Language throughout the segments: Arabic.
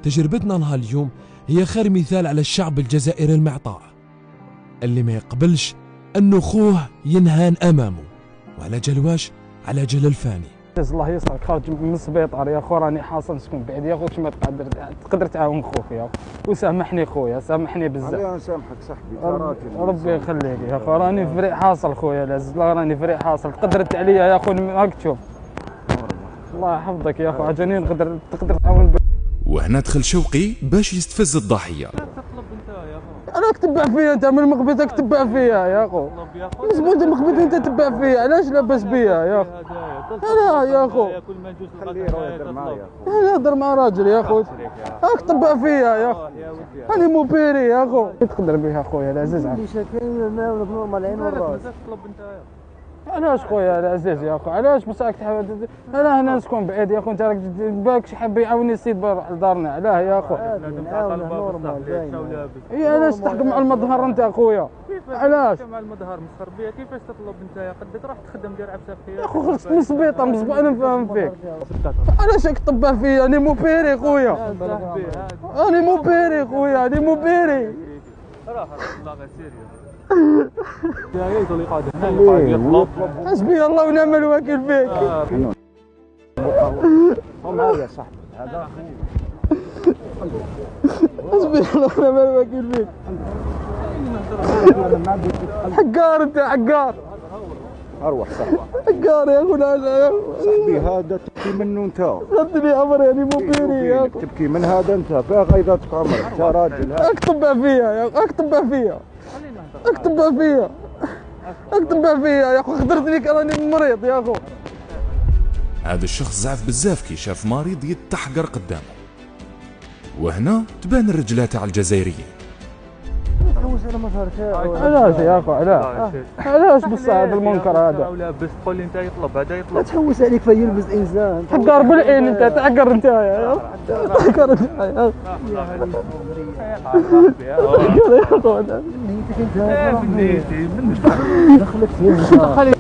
تجربتنا نهار اليوم هي خير مثال على الشعب الجزائري المعطاء اللي ما يقبلش أنه خوه ينهان أمامه، وعلى جلواش على جل الفاني. الله يسعدك، خارج من السبيطار يا خو، راني حاصل نسكن بعيد يا خو، كش ما تقدر تعاون خوك يا خو، وسامحني خويا، سامحني بزاف. خلينا نسامحك صاحبي، انت راجل. ربي يخليك يا خو، راني فريق حاصل خويا العزيز، لا راني فريق حاصل، قدرت عليا يا خو، هاك تشوف. الله يحفظك يا خو، عجاني تقدر تعاون. وهنا دخل شوقي باش يستفز الضحيه. انا تتبع فيا انت من مقبتك، تتبع فيا يا خو، مزبوط مقبت انت تتبع فيا، علاش لاباس بيا يا خو؟ لا يا خو خليه يهضر معايا يا خو، يهضر مع راجل يا خو، هاك تتبع فيا يا خو، انا مو بيري يا خو، تقدر بها خويا العزيز. اللي شاكين نورمال العين والراس. علاش خويا العزيز يا خو، علاش بصاك تحاول؟ انا هنا نسكن بعيد يا خو، انت راك بالك شي حاب يعاوني السيد بروح لدارنا، علاه يا خو؟ اي علاش تحكم مع المظهر انت اخويا؟ علاش؟ مع المظهر مسخر بيا، كيفاش تطلب انت؟ قد تروح تخدم دير عبسه فيا يا خو، خرجت من السبيطار من اسبوع، انا نفهم فيك، علاش راك تطبع فيا؟ انا مو بيري خويا، انا مو بيري خويا، انا مو بيري. راه الله غير سيريو يا ريت اللي قاعد هنا يطلب. حسبي الله ونعم الوكيل فيك. معايا يا صاحبي هذا. حسبي الله ونعم الوكيل فيك. حقار انت، حقار. اروح صاحبي، حقار يا اخو. صاحبي هذا تبكي منه انت. ردني عمري، يعني مو بيري يا اخو. تبكي من هذا انت، فيها غيظتك عمرك، انت راجل. اكتب فيا يا اخو، اكتب فيا، اكتب فيا، اكتب فيا يا اخو، خدرتني راني مريض يا اخو. هذا الشخص زعف بزاف كي شاف مريض يتحقر قدامه، وهنا تبان الرجله تاع الجزائريين. تحوس على مظهر تاعو. علاش يا اخو؟ علاش بصح هذا المنكر هذا؟ ولا بس تقول لي انت يطلب هذا لا يطلب. تحوس عليك فيلبس انسان. حقار بالعين انت، تحقر انت يا تحقر انت يا اخو. نيتك انت نيتي دخلك فيها.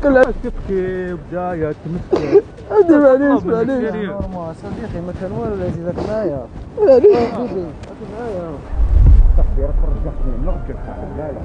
كلها تبكي بداية تمسك. هذا معليش صديقي ما كان والو العزيز، راك معايا. معليش راك معايا صاحبي، راك رجعتني نرجعك. لا لا